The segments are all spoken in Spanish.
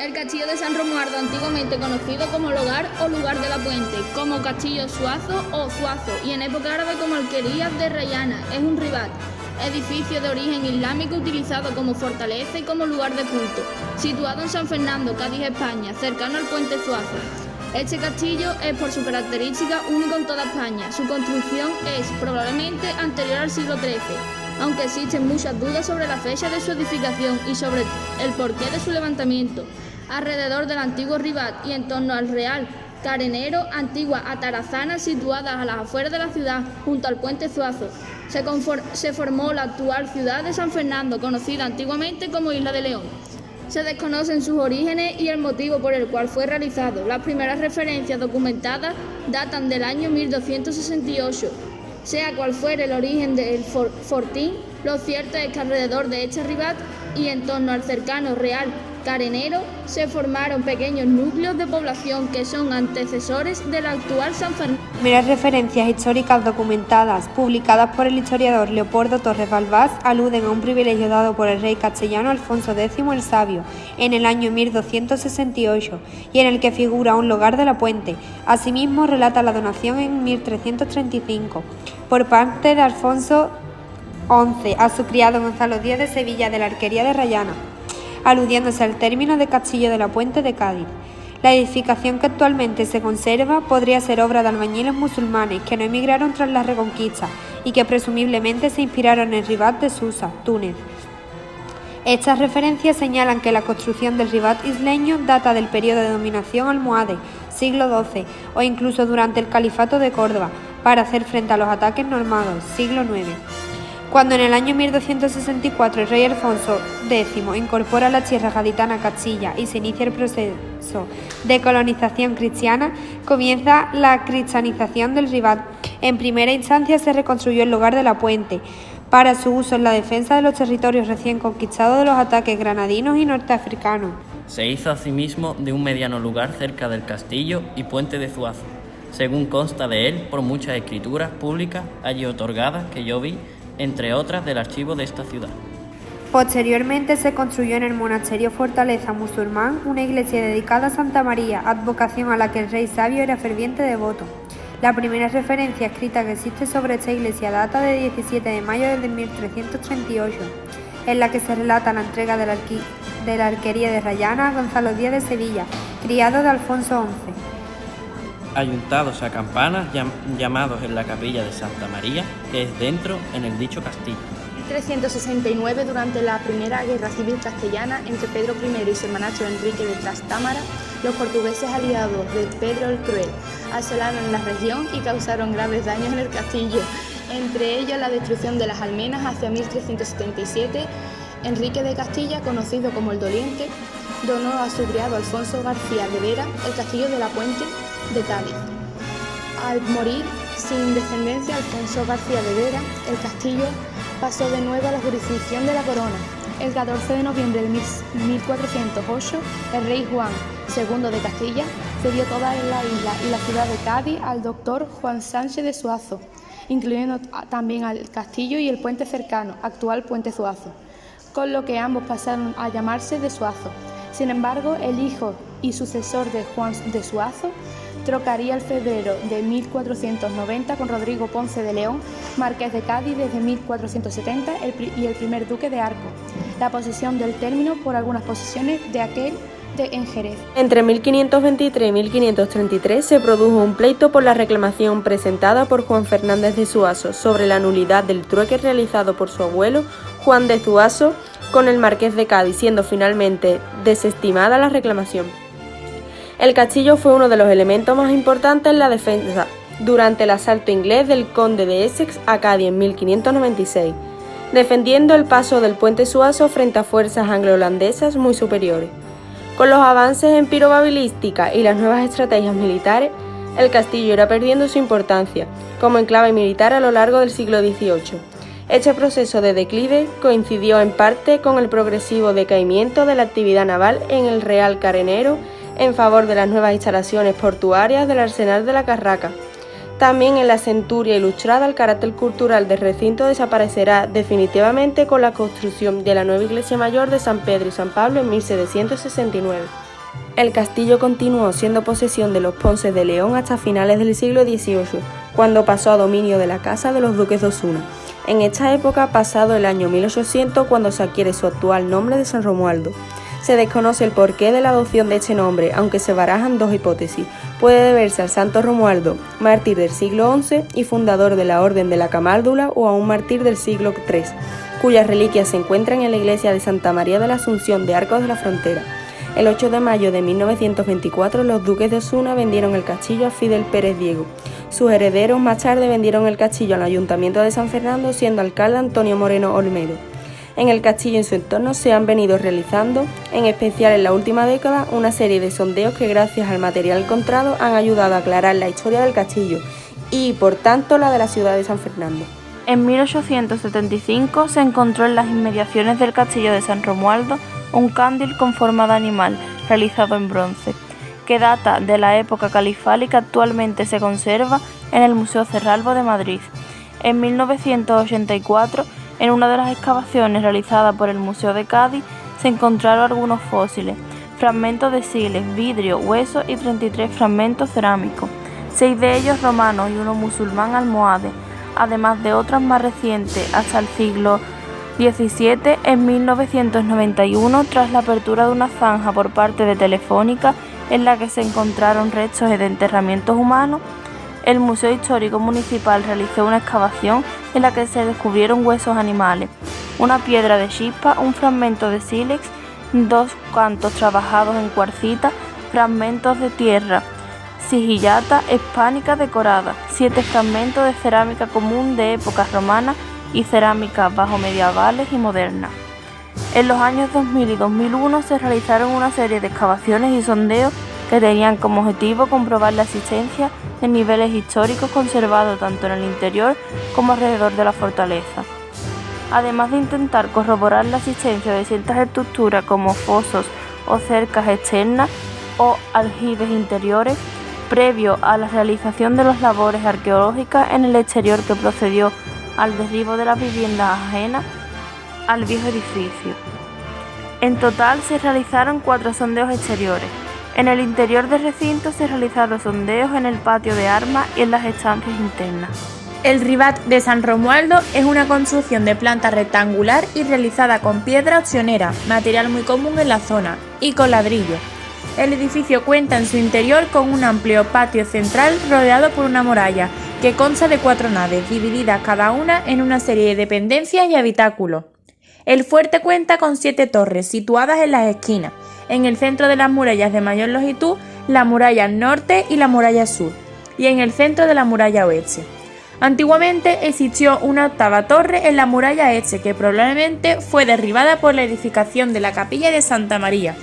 El castillo de San Romualdo, antiguamente conocido como Hogar o Lugar de la Puente, como Castillo Suazo o Zuazo, y en época árabe como Alquerías de Rayana, es un ribat, edificio de origen islámico utilizado como fortaleza y como lugar de culto, situado en San Fernando, Cádiz, España, cercano al puente Zuazo. Este castillo es por su característica único en toda España. Su construcción es probablemente anterior al siglo XIII, aunque existen muchas dudas sobre la fecha de su edificación y sobre el porqué de su levantamiento. Alrededor del antiguo ribat y en torno al Real Carenero, antigua atarazana situada a las afueras de la ciudad, junto al puente Zuazo, se formó la actual ciudad de San Fernando, conocida antiguamente como Isla de León. Se desconocen sus orígenes y el motivo por el cual fue realizado. Las primeras referencias documentadas datan del año 1268. Sea cual fuere el origen del fortín, lo cierto es que alrededor de este ribat y en torno al cercano Real Carenero se formaron pequeños núcleos de población que son antecesores del actual San Fernando. Primeras referencias históricas documentadas, publicadas por el historiador Leopoldo Torres Balbás, aluden a un privilegio dado por el rey castellano Alfonso X el Sabio en el año 1268 y en el que figura un lugar de la Puente. Asimismo, relata la donación en 1335 por parte de Alfonso XI a su criado Gonzalo Díaz de Sevilla de la Alquería de Rayana, aludiéndose al término de Castillo de la Puente de Cádiz. La edificación que actualmente se conserva podría ser obra de albañiles musulmanes que no emigraron tras la Reconquista y que presumiblemente se inspiraron en el ribat de Susa, Túnez. Estas referencias señalan que la construcción del ribat isleño data del periodo de dominación almohade, siglo XII, o incluso durante el Califato de Córdoba, para hacer frente a los ataques normandos, siglo IX. Cuando en el año 1264 el rey Alfonso X incorpora la tierra gaditana a Castilla y se inicia el proceso de colonización cristiana, comienza la cristianización del ribat. En primera instancia se reconstruyó el lugar de la Puente para su uso en la defensa de los territorios recién conquistados de los ataques granadinos y norteafricanos. Se hizo asimismo de un mediano lugar cerca del castillo y puente de Zuazo, según consta de él por muchas escrituras públicas allí otorgadas que yo vi, entre otras del archivo de esta ciudad. Posteriormente se construyó en el monasterio Fortaleza musulmán una iglesia dedicada a Santa María, advocación a la que el rey sabio era ferviente devoto. La primera referencia escrita que existe sobre esta iglesia data de 17 de mayo de 1338, en la que se relata la entrega de la Alquería de Rayana a Gonzalo Díaz de Sevilla, criado de Alfonso XI. Ayuntados a campanas llamados en la capilla de Santa María, que es dentro en el dicho castillo. En 1369, durante la Primera Guerra Civil Castellana entre Pedro I y su hermanastro Enrique de Trastámara, los portugueses aliados de Pedro el Cruel asolaron la región y causaron graves daños en el castillo, entre ellos la destrucción de las almenas. Hacia 1377, Enrique de Castilla, conocido como el Doliente, donó a su criado Alfonso García de Vera el castillo de la Puente de Cádiz. Al morir sin descendencia Alfonso García de Vera, el castillo pasó de nuevo a la jurisdicción de la corona. El 14 de noviembre de 1408, el rey Juan II de Castilla cedió toda la isla y la ciudad de Cádiz al doctor Juan Sánchez de Suazo, incluyendo también al castillo y el puente cercano, actual puente Zuazo, con lo que ambos pasaron a llamarse de Suazo. Sin embargo, el hijo y sucesor de Juan de Suazo trocaría en febrero de 1490 con Rodrigo Ponce de León, marqués de Cádiz desde 1470 y el primer duque de Arco, la posesión del término por algunas posesiones de aquel en Jerez. Entre 1523 y 1533 se produjo un pleito por la reclamación presentada por Juan Fernández de Zuazo sobre la nulidad del trueque realizado por su abuelo Juan de Zuazo con el marqués de Cádiz, siendo finalmente desestimada la reclamación. El castillo fue uno de los elementos más importantes en la defensa durante el asalto inglés del conde de Essex a Cádiz en 1596, defendiendo el paso del puente Suazo frente a fuerzas anglo-holandesas muy superiores. Con los avances en pirobalística y las nuevas estrategias militares, el castillo irá perdiendo su importancia como enclave militar a lo largo del siglo XVIII. Este proceso de declive coincidió en parte con el progresivo decaimiento de la actividad naval en el Real Carenero en favor de las nuevas instalaciones portuarias del Arsenal de la Carraca. También en la centuria ilustrada el carácter cultural del recinto desaparecerá definitivamente con la construcción de la nueva iglesia mayor de San Pedro y San Pablo en 1769. El castillo continuó siendo posesión de los Ponces de León hasta finales del siglo XVIII, cuando pasó a dominio de la Casa de los Duques de Osuna. En esta época, pasado el año 1800, cuando se adquiere su actual nombre de San Romualdo. Se desconoce el porqué de la adopción de este nombre, aunque se barajan dos hipótesis. Puede deberse al santo Romualdo, mártir del siglo XI y fundador de la Orden de la Camárdula, o a un mártir del siglo III, cuyas reliquias se encuentran en la iglesia de Santa María de la Asunción de Arcos de la Frontera. El 8 de mayo de 1924, los duques de Osuna vendieron el castillo a Fidel Pérez Diego. Sus herederos más tarde vendieron el castillo al Ayuntamiento de San Fernando, siendo alcalde Antonio Moreno Olmedo. En el castillo y en su entorno se han venido realizando, en especial en la última década, una serie de sondeos que, gracias al material encontrado, han ayudado a aclarar la historia del castillo y, por tanto, la de la ciudad de San Fernando. En 1875 se encontró en las inmediaciones del castillo de San Romualdo un cándil con forma de animal, realizado en bronce, que data de la época califal y que actualmente se conserva en el Museo Cerralbo de Madrid. En 1984, en una de las excavaciones realizadas por el Museo de Cádiz, se encontraron algunos fósiles, fragmentos de sílex, vidrio, huesos y 33 fragmentos cerámicos, 6 de ellos romanos y uno musulmán almohade, además de otras más recientes hasta el siglo XVII. En 1991, tras la apertura de una zanja por parte de Telefónica en la que se encontraron restos de enterramientos humanos, el Museo Histórico Municipal realizó una excavación en la que se descubrieron huesos animales, una piedra de chispa, un fragmento de sílex, 2 cantos trabajados en cuarcita, fragmentos de tierra sigillata hispánica decorada, 7 fragmentos de cerámica común de épocas romanas y cerámicas bajo medievales y modernas. En los años 2000 y 2001 se realizaron una serie de excavaciones y sondeos que tenían como objetivo comprobar la existencia de niveles históricos conservados tanto en el interior como alrededor de la fortaleza. Además de intentar corroborar la existencia de ciertas estructuras como fosos o cercas externas o aljibes interiores, previo a la realización de las labores arqueológicas en el exterior que procedió al derribo de las viviendas ajenas al viejo edificio. En total se realizaron 4 sondeos exteriores. En el interior del recinto se realizaron sondeos en el patio de armas y en las estancias internas. El ribat de San Romualdo es una construcción de planta rectangular y realizada con piedra opcionera, material muy común en la zona, y con ladrillo. El edificio cuenta en su interior con un amplio patio central rodeado por una muralla, que consta de 4 naves, divididas cada una en una serie de dependencias y habitáculos. El fuerte cuenta con 7 torres situadas en las esquinas, en el centro de las murallas de mayor longitud, la muralla norte y la muralla sur, y en el centro de la muralla oeste. Antiguamente existió una 8ª torre en la muralla este, que probablemente fue derribada por la edificación de la capilla de Santa María.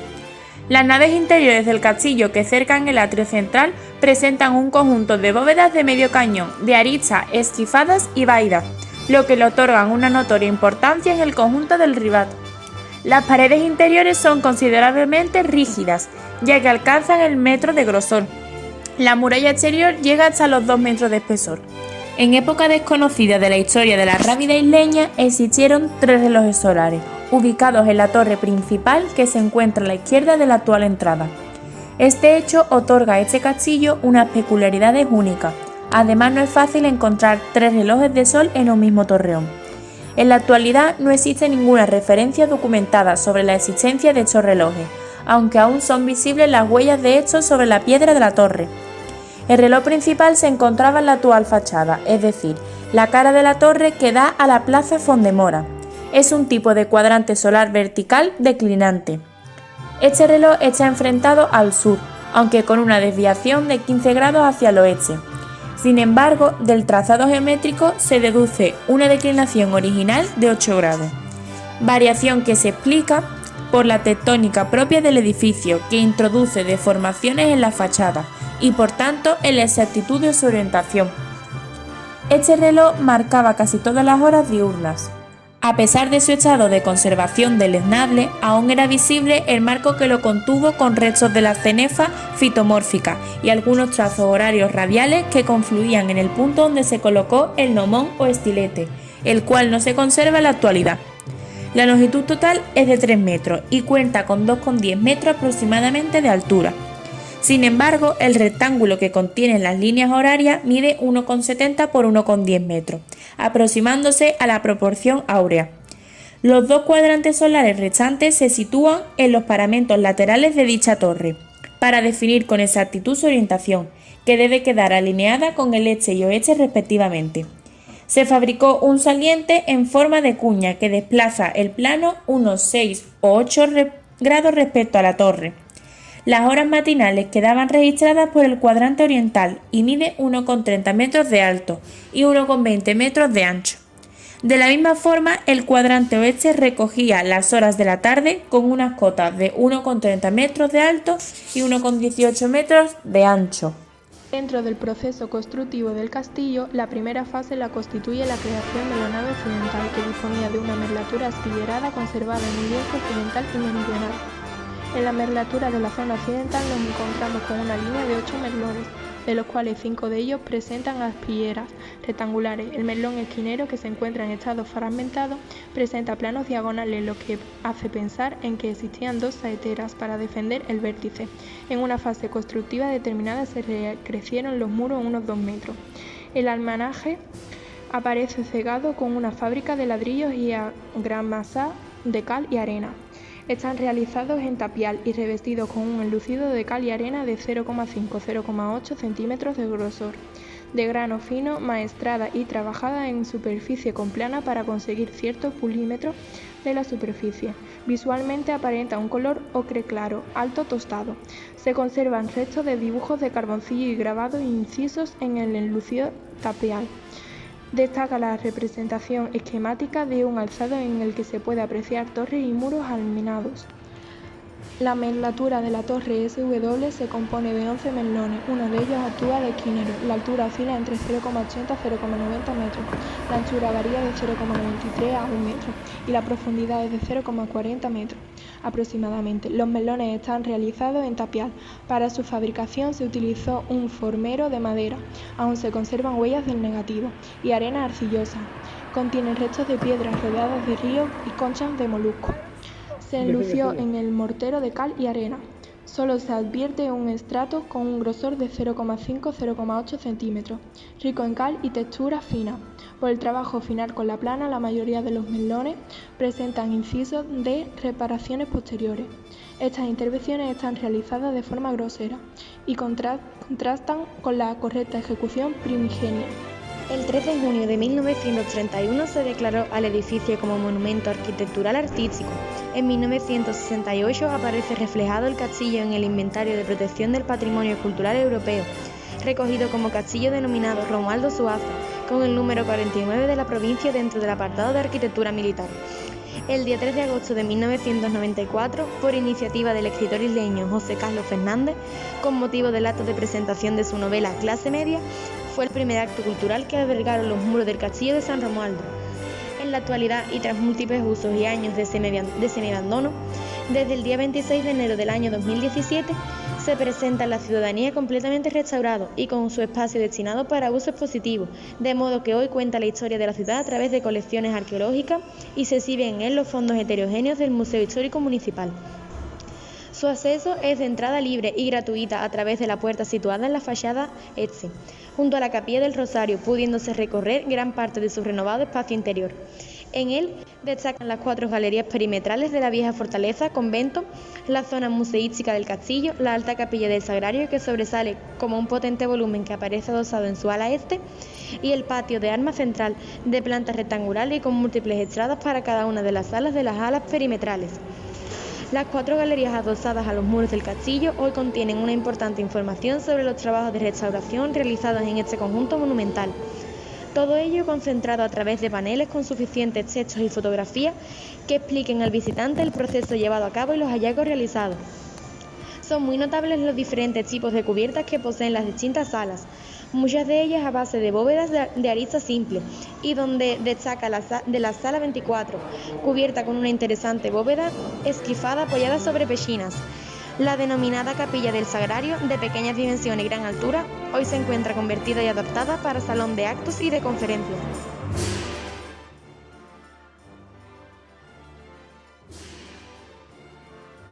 Las naves interiores del castillo que cercan el atrio central presentan un conjunto de bóvedas de medio cañón, de aristas esquifadas y vaídas, lo que le otorgan una notoria importancia en el conjunto del ribat. Las paredes interiores son considerablemente rígidas, ya que alcanzan el metro de grosor. La muralla exterior llega hasta los 2 metros de espesor. En época desconocida de la historia de la Rábida isleña existieron 3 relojes solares, ubicados en la torre principal que se encuentra a la izquierda de la actual entrada. Este hecho otorga a este castillo unas peculiaridades únicas. Además, no es fácil encontrar 3 relojes de sol en un mismo torreón. En la actualidad no existe ninguna referencia documentada sobre la existencia de estos relojes, aunque aún son visibles las huellas de estos sobre la piedra de la torre. El reloj principal se encontraba en la actual fachada, es decir, la cara de la torre que da a la plaza Fondemora. Es un tipo de cuadrante solar vertical declinante. Este reloj está enfrentado al sur, aunque con una desviación de 15 grados hacia el oeste. Sin embargo, del trazado geométrico se deduce una declinación original de 8 grados, variación que se explica por la tectónica propia del edificio, que introduce deformaciones en la fachada y por tanto en la exactitud de su orientación. Este reloj marcaba casi todas las horas diurnas. A pesar de su estado de conservación deleznable, aún era visible el marco que lo contuvo con restos de la cenefa fitomórfica y algunos trazos horarios radiales que confluían en el punto donde se colocó el gnomón o estilete, el cual no se conserva en la actualidad. La longitud total es de 3 metros y cuenta con 2,10 metros aproximadamente de altura. Sin embargo, el rectángulo que contiene las líneas horarias mide 1,70 por 1,10 metros, aproximándose a la proporción áurea. Los dos cuadrantes solares restantes se sitúan en los paramentos laterales de dicha torre, para definir con exactitud su orientación, que debe quedar alineada con el este y oeste respectivamente. Se fabricó un saliente en forma de cuña que desplaza el plano unos 6 o 8 grados respecto a la torre. Las horas matinales quedaban registradas por el cuadrante oriental y mide 1,30 metros de alto y 1,20 metros de ancho. De la misma forma, el cuadrante oeste recogía las horas de la tarde con unas cotas de 1,30 metros de alto y 1,18 metros de ancho. Dentro del proceso constructivo del castillo, la primera fase la constituye la creación de la nave occidental, que disponía de una merlatura aspillerada conservada en el lienzo occidental y meridional. En la merlatura de la zona occidental nos encontramos con una línea de 8 merlones, de los cuales 5 de ellos presentan aspilleras rectangulares. El merlón esquinero, que se encuentra en estado fragmentado, presenta planos diagonales, lo que hace pensar en que existían dos saeteras para defender el vértice. En una fase constructiva determinada se crecieron los muros unos 2 metros. El almenaje aparece cegado con una fábrica de ladrillos y a gran masa de cal y arena. Están realizados en tapial y revestidos con un enlucido de cal y arena de 0,5-0,8 centímetros de grosor, de grano fino, maestrada y trabajada en superficie con plana para conseguir cierto pulímetro de la superficie. Visualmente aparenta un color ocre claro, alto tostado. Se conservan restos de dibujos de carboncillo y grabados incisos en el enlucido tapial. Destaca la representación esquemática de un alzado en el que se puede apreciar torres y muros almenados. La merlatura de la torre SW se compone de 11 merlones, uno de ellos actúa de esquinero. La altura oscila entre 0,80 y 0,90 metros, la anchura varía de 0,93 a 1 metro y la profundidad es de 0,40 metros aproximadamente. Los merlones están realizados en tapial. Para su fabricación se utilizó un formero de madera, aún se conservan huellas del negativo, y arena arcillosa. Contienen restos de piedras rodeadas de ríos y conchas de moluscos. Se enlució en el mortero de cal y arena. Solo se advierte un estrato con un grosor de 0,5-0,8 centímetros, rico en cal y textura fina. Por el trabajo final con la plana, la mayoría de los merlones presentan incisos de reparaciones posteriores. Estas intervenciones están realizadas de forma grosera y contrastan con la correcta ejecución primigenia. El 3 de junio de 1931 se declaró al edificio como monumento arquitectural artístico. En 1968 aparece reflejado el castillo en el Inventario de Protección del Patrimonio Cultural Europeo, recogido como castillo denominado Romualdo Suazo, con el número 49 de la provincia dentro del apartado de arquitectura militar. El día 3 de agosto de 1994, por iniciativa del escritor isleño José Carlos Fernández, con motivo del acto de presentación de su novela Clase Media, fue el primer acto cultural que albergaron los muros del castillo de San Romualdo. En la actualidad, y tras múltiples usos y años de semiabandono, desde el día 26 de enero del año 2017, se presenta a la ciudadanía completamente restaurado y con su espacio destinado para uso expositivo, de modo que hoy cuenta la historia de la ciudad a través de colecciones arqueológicas y se exhiben en él los fondos heterogéneos del Museo Histórico Municipal. Su acceso es de entrada libre y gratuita a través de la puerta situada en la fachada este, junto a la Capilla del Rosario, pudiéndose recorrer gran parte de su renovado espacio interior. En él destacan las 4 galerías perimetrales de la vieja fortaleza, convento, la zona museística del castillo, la alta capilla del Sagrario, que sobresale como un potente volumen que aparece adosado en su ala este, y el patio de armas central, de planta rectangular y con múltiples estradas para cada una de las salas de las alas perimetrales. Las 4 galerías adosadas a los muros del castillo hoy contienen una importante información sobre los trabajos de restauración realizados en este conjunto monumental. Todo ello concentrado a través de paneles con suficientes textos y fotografías que expliquen al visitante el proceso llevado a cabo y los hallazgos realizados. Son muy notables los diferentes tipos de cubiertas que poseen las distintas salas, muchas de ellas a base de bóvedas de arista simple, y donde destaca la sala 24, cubierta con una interesante bóveda esquifada apoyada sobre pechinas. La denominada Capilla del Sagrario, de pequeñas dimensiones y gran altura, hoy se encuentra convertida y adaptada para salón de actos y de conferencias.